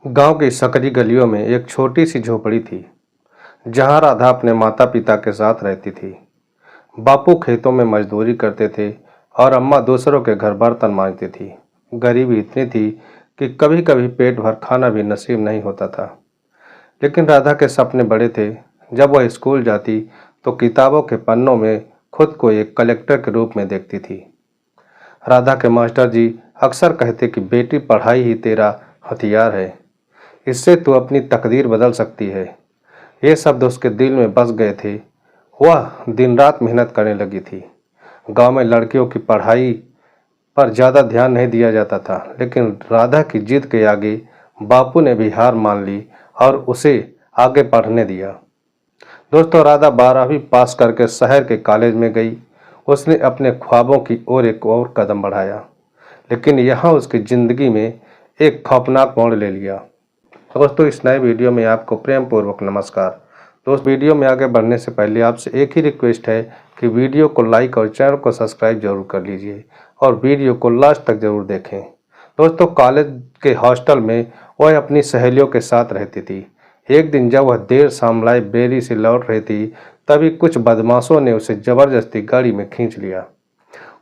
गांव की सकरी गलियों में एक छोटी सी झोपड़ी थी जहां राधा अपने माता पिता के साथ रहती थी। बापू खेतों में मजदूरी करते थे और अम्मा दूसरों के घर बर्तन मांजती थी। गरीबी इतनी थी कि कभी कभी पेट भर खाना भी नसीब नहीं होता था। लेकिन राधा के सपने बड़े थे। जब वह स्कूल जाती तो किताबों के पन्नों में खुद को एक कलेक्टर के रूप में देखती थी। राधा के मास्टर जी अक्सर कहते कि बेटी, पढ़ाई ही तेरा हथियार है, इससे तू अपनी तकदीर बदल सकती है। ये शब्द उसके दिल में बस गए थे। वह दिन रात मेहनत करने लगी थी। गांव में लड़कियों की पढ़ाई पर ज़्यादा ध्यान नहीं दिया जाता था, लेकिन राधा की जिद के आगे बापू ने भी हार मान ली और उसे आगे पढ़ने दिया। दोस्तों, राधा 12वीं पास करके शहर के कॉलेज में गई। उसने अपने ख्वाबों की ओर एक और कदम बढ़ाया, लेकिन यहाँ उसकी ज़िंदगी में एक खौफनाक मोड़ ले लिया। दोस्तों, इस नए वीडियो में आपको प्रेम पूर्वक नमस्कार। दोस्त, वीडियो में आगे बढ़ने से पहले आपसे एक ही रिक्वेस्ट है कि वीडियो को लाइक और चैनल को सब्सक्राइब जरूर कर लीजिए और वीडियो को लास्ट तक जरूर देखें। दोस्तों, कॉलेज के हॉस्टल में वह अपनी सहेलियों के साथ रहती थी। एक दिन जब वह देर शाम लाइब्रेरी से लौट रही थी, तभी कुछ बदमाशों ने उसे जबरदस्ती गाड़ी में खींच लिया।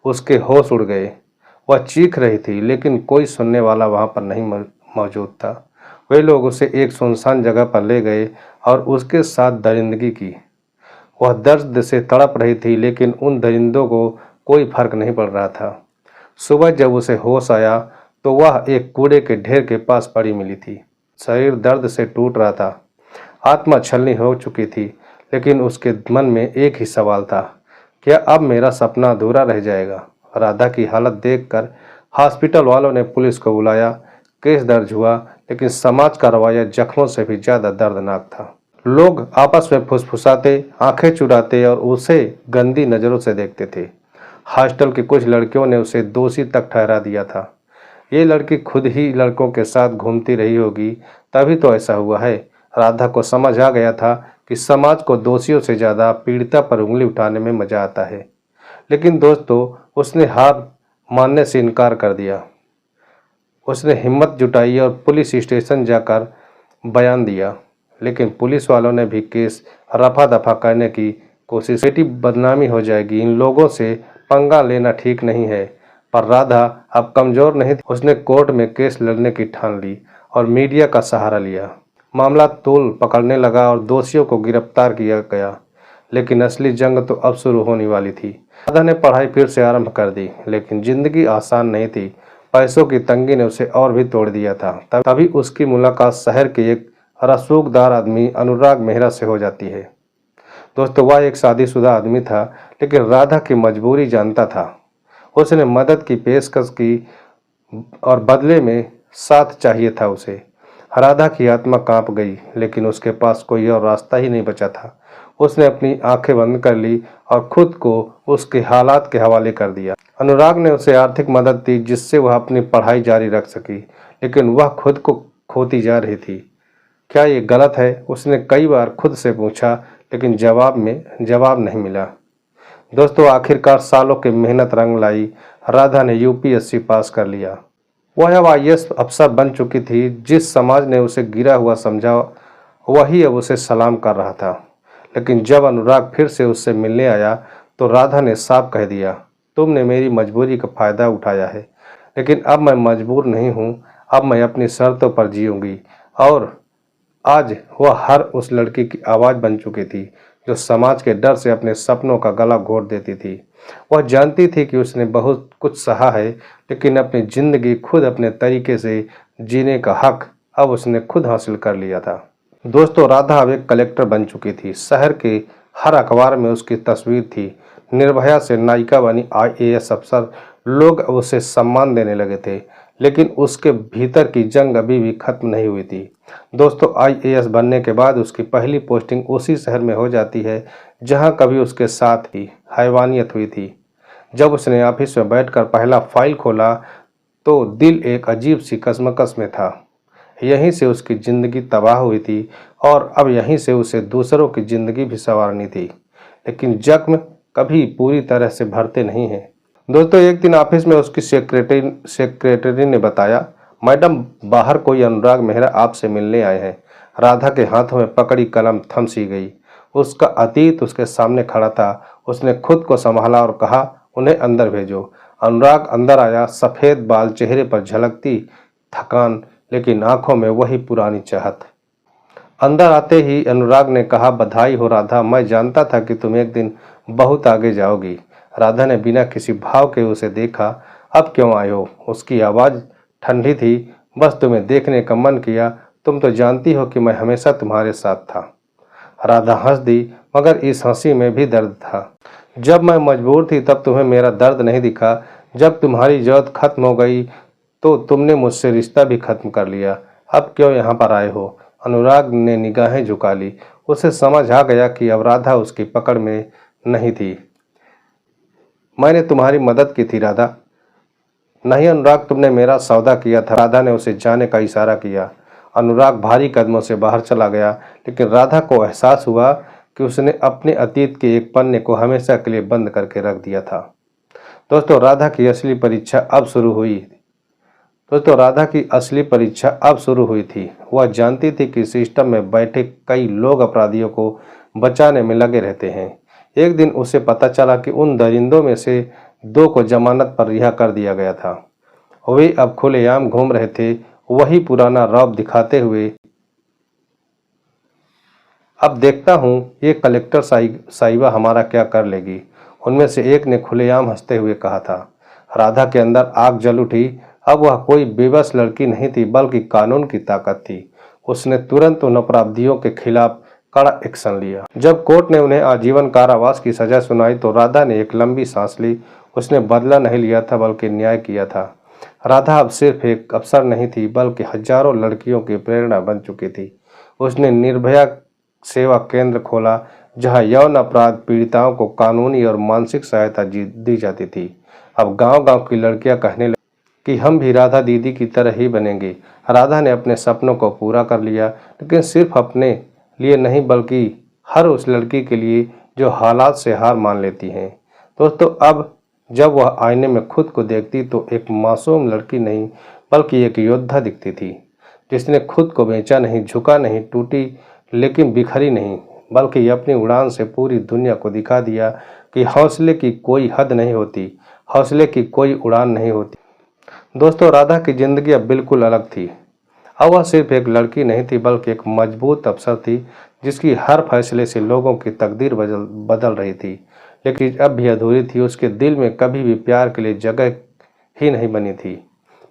उसके होश उड़ गए। वह चीख रही थी, लेकिन कोई सुनने वाला वहां पर नहीं मौजूद था। वे लोग उसे एक सुनसान जगह पर ले गए और उसके साथ दरिंदगी की। वह दर्द से तड़प रही थी, लेकिन उन दरिंदों को कोई फर्क नहीं पड़ रहा था। सुबह जब उसे होश आया तो वह एक कूड़े के ढेर के पास पड़ी मिली थी। शरीर दर्द से टूट रहा था, आत्मा छलनी हो चुकी थी, लेकिन उसके मन में एक ही सवाल था, क्या अब मेरा सपना अधूरा रह जाएगा? राधा की हालत देखकर हॉस्पिटल वालों ने पुलिस को बुलाया। केस दर्ज हुआ, लेकिन समाज का रवैया जख्मों से भी ज्यादा दर्दनाक था। लोग आपस में फुसफुसाते, आंखें चुराते और उसे गंदी नजरों से देखते थे। हॉस्टल की कुछ लड़कियों ने उसे दोषी तक ठहरा दिया था। ये लड़की खुद ही लड़कों के साथ घूमती रही होगी, तभी तो ऐसा हुआ है। राधा को समझ आ गया था कि समाज को दोषियों से ज्यादा पीड़िता पर उंगली उठाने में मजा आता है। लेकिन दोस्तों, उसने हार मानने से इनकार कर दिया। उसने हिम्मत जुटाई और पुलिस स्टेशन जाकर बयान दिया, लेकिन पुलिस वालों ने भी केस रफा दफा करने की कोशिश। बेटी बदनामी हो जाएगी, इन लोगों से पंगा लेना ठीक नहीं है। पर राधा अब कमजोर नहीं थी। उसने कोर्ट में केस लड़ने की ठान ली और मीडिया का सहारा लिया। मामला तूल पकड़ने लगा और दोषियों को गिरफ्तार किया गया। लेकिन असली जंग तो अब शुरू होने वाली थी। राधा ने पढ़ाई फिर से आरंभ कर दी, लेकिन जिंदगी आसान नहीं थी। पैसों की तंगी ने उसे और भी तोड़ दिया था। तभी उसकी मुलाकात शहर के एक रसूखदार आदमी अनुराग मेहरा से हो जाती है। दोस्तों, वह एक शादीशुदा आदमी था, लेकिन राधा की मजबूरी जानता था। उसने मदद की पेशकश की और बदले में साथ चाहिए था उसे। राधा की आत्मा कांप गई, लेकिन उसके पास कोई और रास्ता ही नहीं बचा था। उसने अपनी आंखें बंद कर ली और खुद को उसके हालात के हवाले कर दिया। अनुराग ने उसे आर्थिक मदद दी, जिससे वह अपनी पढ़ाई जारी रख सकी, लेकिन वह खुद को खोती जा रही थी। क्या ये गलत है? उसने कई बार खुद से पूछा, लेकिन जवाब नहीं मिला। दोस्तों, आखिरकार सालों की मेहनत रंग लाई। राधा ने यूपीएससी पास कर लिया। वह अब आईएएस अफसर बन चुकी थी। जिस समाज ने उसे गिरा हुआ समझा, वही अब उसे सलाम कर रहा था। लेकिन जब अनुराग फिर से उससे मिलने आया तो राधा ने साफ कह दिया, तुमने मेरी मजबूरी का फायदा उठाया है, लेकिन अब मैं मजबूर नहीं हूँ। अब मैं अपनी शर्तों पर जीऊंगी। और आज वह हर उस लड़की की आवाज़ बन चुकी थी जो समाज के डर से अपने सपनों का गला घोट देती थी। वह जानती थी कि उसने बहुत कुछ सहा है, लेकिन अपनी जिंदगी खुद अपने तरीके से जीने का हक अब उसने खुद हासिल कर लिया था। दोस्तों, राधा अब एक कलेक्टर बन चुकी थी। शहर के हर अखबार में उसकी तस्वीर थी। निर्भया से नायिका बनी आईएएस अफसर। लोग अब उसे सम्मान देने लगे थे, लेकिन उसके भीतर की जंग अभी भी खत्म नहीं हुई थी। दोस्तों, आईएएस बनने के बाद उसकी पहली पोस्टिंग उसी शहर में हो जाती है जहां कभी उसके साथ ही हैवानियत हुई थी। जब उसने ऑफिस में बैठकर पहला फाइल खोला तो दिल एक अजीब सी कशमकश में था। यहीं से उसकी जिंदगी तबाह हुई थी और अब यहीं से उसे दूसरों की जिंदगी भी संवारनी थी। लेकिन जख्म कभी पूरी तरह से भरते नहीं हैं। दोस्तों, एक दिन ऑफिस में उसकी सेक्रेटरी ने बताया, मैडम, बाहर कोई अनुराग मेहरा आपसे मिलने आए हैं। राधा के हाथों में पकड़ी कलम थम सी गई। उसका अतीत उसके सामने खड़ा था। उसने खुद को संभाला और कहा, उन्हें अंदर भेजो। अनुराग अंदर आया, सफेद बाल, चेहरे पर झलकती थकान, लेकिन आंखों में वही पुरानी चाहत। अंदर आते ही अनुराग ने कहा, बधाई हो राधा, मैं जानता था कि तुम एक दिन बहुत आगे जाओगी। राधा ने बिना किसी भाव के उसे देखा। अब क्यों आए हो? उसकी आवाज़ ठंडी थी। बस तुम्हें देखने का मन किया। तुम तो जानती हो कि मैं हमेशा तुम्हारे साथ था। राधा हंस दी, मगर इस हंसी में भी दर्द था। जब मैं मजबूर थी तब तुम्हें मेरा दर्द नहीं दिखा। जब तुम्हारी जरूरत खत्म हो गई तो तुमने मुझसे रिश्ता भी खत्म कर लिया। अब क्यों यहाँ पर आए हो? अनुराग ने निगाहें झुका ली। उसे समझ आ गया कि अब राधा उसकी पकड़ में नहीं थी। मैंने तुम्हारी मदद की थी राधा। नहीं अनुराग, तुमने मेरा सौदा किया था। राधा ने उसे जाने का इशारा किया। अनुराग भारी कदमों से बाहर चला गया, लेकिन राधा को एहसास हुआ कि उसने अपने अतीत के एक पन्ने को हमेशा के लिए बंद करके रख दिया था। दोस्तों, राधा की असली परीक्षा अब शुरू हुई थी। वह जानती थी कि सिस्टम में बैठे कई लोग अपराधियों को बचाने में लगे रहते हैं। एक दिन उसे पता चला कि उन दरिंदों में से 2 को जमानत पर रिहा कर दिया गया था। वे अब खुलेआम घूम रहे थे, वही पुराना रौब दिखाते हुए। अब देखता हूँ ये कलेक्टर साहिबा हमारा क्या कर लेगी, उनमें से एक ने खुलेआम हंसते हुए कहा था। राधा के अंदर आग जल उठी। अब वह कोई बेबस लड़की नहीं थी, बल्कि कानून की ताकत थी। उसने तुरंत उन अपराधियों के खिलाफ कड़ा एक्शन लिया। जब कोर्ट ने उन्हें आजीवन कारावास की सजा सुनाई तो राधा ने एक लंबी सांस ली। उसने बदला नहीं लिया था, बल्कि न्याय किया था। राधा अब सिर्फ एक अफसर नहीं थी, बल्कि हजारों लड़कियों की प्रेरणा बन चुकी थी। उसने निर्भया सेवा केंद्र खोला, जहां यौन अपराध पीड़िताओं को कानूनी और मानसिक सहायता दी जाती थी। अब गांव-गांव की लड़कियां कहने लगी कि हम भी राधा दीदी की तरह ही बनेंगे। राधा ने अपने सपनों को पूरा कर लिया, लेकिन सिर्फ अपने लिए नहीं, बल्कि हर उस लड़की के लिए जो हालात से हार मान लेती हैं। दोस्तों, अब जब वह आईने में खुद को देखती तो एक मासूम लड़की नहीं, बल्कि एक योद्धा दिखती थी, जिसने खुद को बेचा नहीं, झुका नहीं, टूटी लेकिन बिखरी नहीं, बल्कि अपनी उड़ान से पूरी दुनिया को दिखा दिया कि हौसले की कोई हद नहीं होती, हौसले की कोई उड़ान नहीं होती। दोस्तों, राधा की जिंदगी अब बिल्कुल अलग थी। अब वह सिर्फ एक लड़की नहीं थी, बल्कि एक मजबूत अफसर थी, जिसकी हर फैसले से लोगों की तकदीर बदल रही थी। लेकिन अब भी अधूरी थी। उसके दिल में कभी भी प्यार के लिए जगह ही नहीं बनी थी।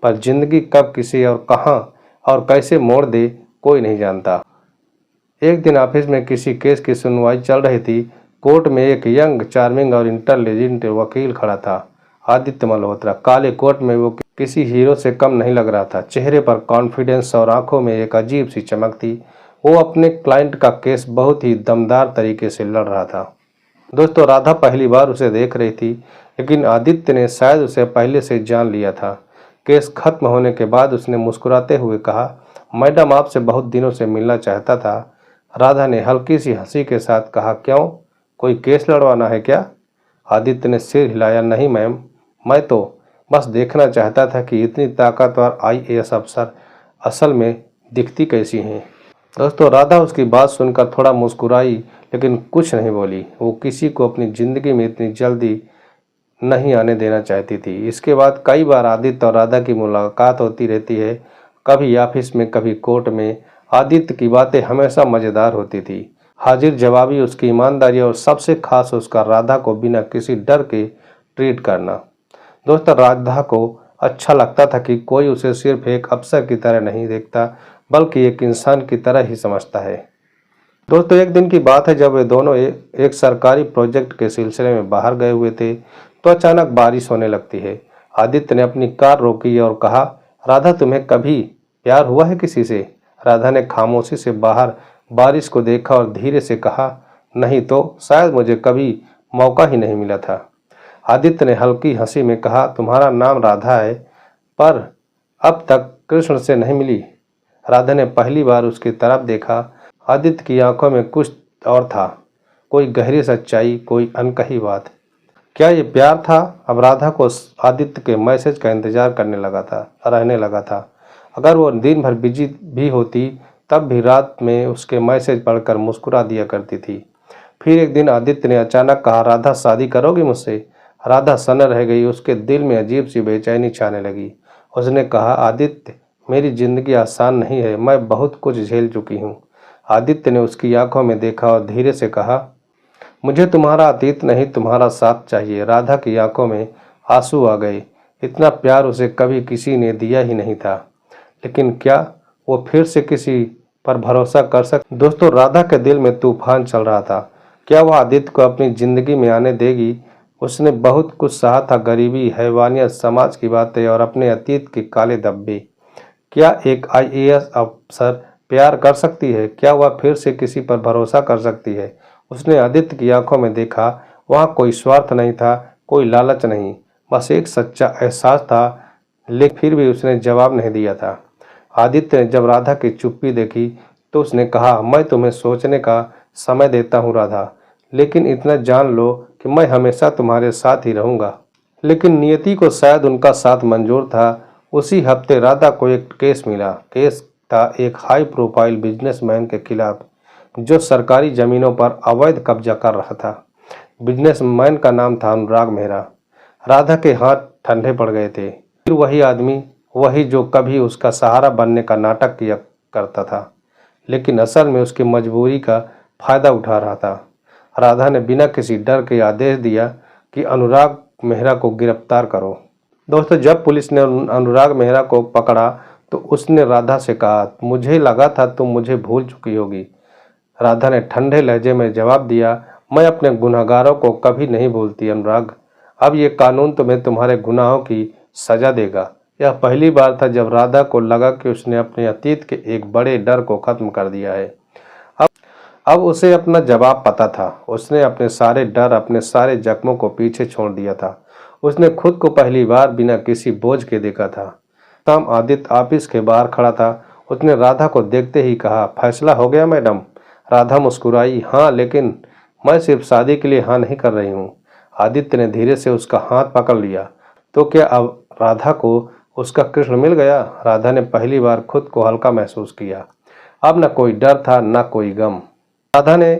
पर जिंदगी कब किसे और कहाँ और कैसे मोड़ दे, कोई नहीं जानता। एक दिन ऑफिस में किसी केस की सुनवाई चल रही थी। कोर्ट में एक यंग, चार्मिंग और इंटेलिजेंट वकील खड़ा था, आदित्य मल्होत्रा। काले कोट में वो किसी हीरो से कम नहीं लग रहा था। चेहरे पर कॉन्फिडेंस और आंखों में एक अजीब सी चमक थी। वो अपने क्लाइंट का केस बहुत ही दमदार तरीके से लड़ रहा था। दोस्तों, राधा पहली बार उसे देख रही थी, लेकिन आदित्य ने शायद उसे पहले से जान लिया था। केस खत्म होने के बाद उसने मुस्कुराते हुए कहा, मैडम, आपसे बहुत दिनों से मिलना चाहता था। राधा ने हल्की सी हंसी के साथ कहा, क्यों, कोई केस लड़वाना है क्या? आदित्य ने सिर हिलाया, नहीं मैम, मैं तो बस देखना चाहता था कि इतनी ताकतवर आईएएस अफसर असल में दिखती कैसी हैं। दोस्तों, राधा उसकी बात सुनकर थोड़ा मुस्कुराई, लेकिन कुछ नहीं बोली। वो किसी को अपनी जिंदगी में इतनी जल्दी नहीं आने देना चाहती थी। इसके बाद कई बार आदित्य और राधा की मुलाकात होती रहती है, कभी ऑफिस में, कभी कोर्ट में। आदित्य की बातें हमेशा मज़ेदार होती थी, हाजिर जवाबी, उसकी ईमानदारी और सबसे खास उसका राधा को बिना किसी डर के ट्रीट करना। दोस्तों, राधा को अच्छा लगता था कि कोई उसे सिर्फ एक अफसर की तरह नहीं देखता, बल्कि एक इंसान की तरह ही समझता है। दोस्तों, एक दिन की बात है जब वे दोनों एक सरकारी प्रोजेक्ट के सिलसिले में बाहर गए हुए थे, तो अचानक बारिश होने लगती है। आदित्य ने अपनी कार रोकी और कहा, राधा, तुम्हें कभी प्यार हुआ है किसी से? राधा ने खामोशी से बाहर बारिश को देखा और धीरे से कहा, नहीं तो शायद मुझे कभी मौका ही नहीं मिला था। आदित्य ने हल्की हंसी में कहा, तुम्हारा नाम राधा है, पर अब तक कृष्ण से नहीं मिली। राधा ने पहली बार उसकी तरफ देखा। आदित्य की आंखों में कुछ और था, कोई गहरी सच्चाई, कोई अनकही बात। क्या ये प्यार था? अब राधा को आदित्य के मैसेज का इंतजार रहने लगा था। अगर वो दिन भर बिजी भी होती तब भी रात में उसके मैसेज पढ़कर मुस्कुरा दिया करती थी। फिर एक दिन आदित्य ने अचानक कहा, राधा शादी करोगी मुझसे? राधा सन्न रह गई। उसके दिल में अजीब सी बेचैनी छाने लगी। उसने कहा, आदित्य, मेरी जिंदगी आसान नहीं है, मैं बहुत कुछ झेल चुकी हूँ। आदित्य ने उसकी आंखों में देखा और धीरे से कहा, मुझे तुम्हारा अतीत नहीं, तुम्हारा साथ चाहिए। राधा की आंखों में आंसू आ गए। इतना प्यार उसे कभी किसी ने दिया ही नहीं था। लेकिन क्या वो फिर से किसी पर भरोसा कर सकती? दोस्तों, राधा के दिल में तूफान चल रहा था। क्या वह आदित्य को अपनी जिंदगी में आने देगी? उसने बहुत कुछ सहा था, गरीबी, हैवानियत, समाज की बातें और अपने अतीत के काले धब्बे। क्या एक आईएएस अफसर प्यार कर सकती है? क्या वह फिर से किसी पर भरोसा कर सकती है? उसने आदित्य की आंखों में देखा। वहाँ कोई स्वार्थ नहीं था, कोई लालच नहीं, बस एक सच्चा एहसास था। लेकिन फिर भी उसने जवाब नहीं दिया था। आदित्य ने जब राधा की चुप्पी देखी तो उसने कहा, मैं तुम्हें सोचने का समय देता हूँ राधा, लेकिन इतना जान लो कि मैं हमेशा तुम्हारे साथ ही रहूँगा। लेकिन नियति को शायद उनका साथ मंजूर था। उसी हफ्ते राधा को एक केस मिला। केस था एक हाई प्रोफाइल बिजनेसमैन के खिलाफ जो सरकारी जमीनों पर अवैध कब्जा कर रहा था। बिजनेसमैन का नाम था अनुराग मेहरा। राधा के हाथ ठंडे पड़ गए थे। फिर वही आदमी, वही जो कभी उसका सहारा बनने का नाटक किया करता था, लेकिन असल में उसकी मजबूरी का फायदा उठा रहा था। राधा ने बिना किसी डर के आदेश दिया कि अनुराग मेहरा को गिरफ्तार करो। दोस्तों, जब पुलिस ने अनुराग मेहरा को पकड़ा तो उसने राधा से कहा, मुझे लगा था तुम मुझे भूल चुकी होगी। राधा ने ठंडे लहजे में जवाब दिया, मैं अपने गुनहगारों को कभी नहीं भूलती अनुराग। अब ये कानून तुम्हें तुम्हारे गुनाहों की सजा देगा। यह पहली बार था जब राधा को लगा कि उसने अपने अतीत के एक बड़े डर को खत्म कर दिया है। अब उसे अपना जवाब पता था। उसने अपने सारे डर, अपने सारे जख्मों को पीछे छोड़ दिया था। उसने खुद को पहली बार बिना किसी बोझ के देखा था। शाम आदित्य ऑफिस के बाहर खड़ा था। उसने राधा को देखते ही कहा, फैसला हो गया मैडम? राधा मुस्कुराई, हाँ, लेकिन मैं सिर्फ शादी के लिए हाँ नहीं कर रही हूँ। आदित्य ने धीरे से उसका हाथ पकड़ लिया। तो क्या अब राधा को उसका कृष्ण मिल गया? राधा ने पहली बार खुद को हल्का महसूस किया। अब न कोई डर था, न कोई गम। राधा ने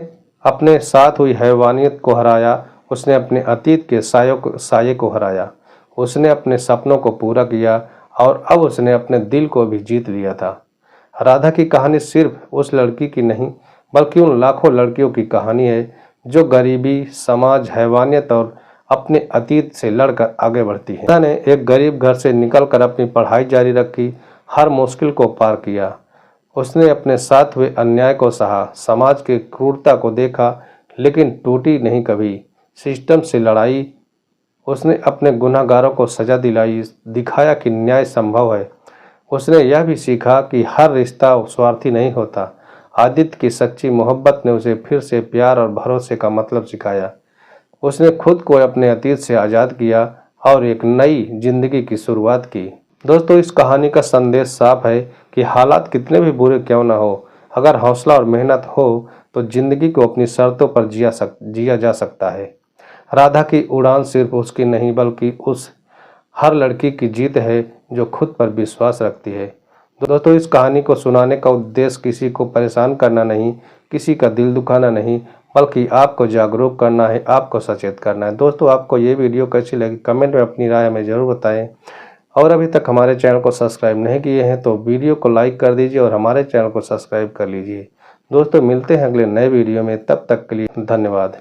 अपने साथ हुई हैवानियत को हराया। उसने अपने अतीत के साये को हराया। उसने अपने सपनों को पूरा किया और अब उसने अपने दिल को भी जीत लिया था। राधा की कहानी सिर्फ उस लड़की की नहीं, बल्कि उन लाखों लड़कियों की कहानी है जो गरीबी, समाज, हैवानियत और अपने अतीत से लड़कर आगे बढ़ती है। राधा ने एक गरीब घर से निकलकर अपनी पढ़ाई जारी रखी, हर मुश्किल को पार किया। उसने अपने साथ हुए अन्याय को सहा, समाज की क्रूरता को देखा, लेकिन टूटी नहीं कभी। सिस्टम से लड़ाई। उसने अपने गुनहगारों को सजा दिलाई, दिखाया कि न्याय संभव है। उसने यह भी सीखा कि हर रिश्ता स्वार्थी नहीं होता। आदित्य की सच्ची मोहब्बत ने उसे फिर से प्यार और भरोसे का मतलब सिखाया। उसने खुद को अपने अतीत से आज़ाद किया और एक नई जिंदगी की शुरुआत की। दोस्तों, इस कहानी का संदेश साफ है कि हालात कितने भी बुरे क्यों ना हो, अगर हौसला और मेहनत हो तो जिंदगी को अपनी शर्तों पर जिया जा सकता है। राधा की उड़ान सिर्फ उसकी नहीं, बल्कि उस हर लड़की की जीत है जो खुद पर विश्वास रखती है। दोस्तों, इस कहानी को सुनाने का उद्देश्य किसी को परेशान करना नहीं, किसी का दिल दुखाना नहीं, बल्कि आपको जागरूक करना है, आपको सचेत करना है। दोस्तों, आपको ये वीडियो कैसी लगी कमेंट में अपनी राय हमें ज़रूर बताएं। और अभी तक हमारे चैनल को सब्सक्राइब नहीं किए हैं तो वीडियो को लाइक कर दीजिए और हमारे चैनल को सब्सक्राइब कर लीजिए। दोस्तों, मिलते हैं अगले नए वीडियो में, तब तक के लिए धन्यवाद।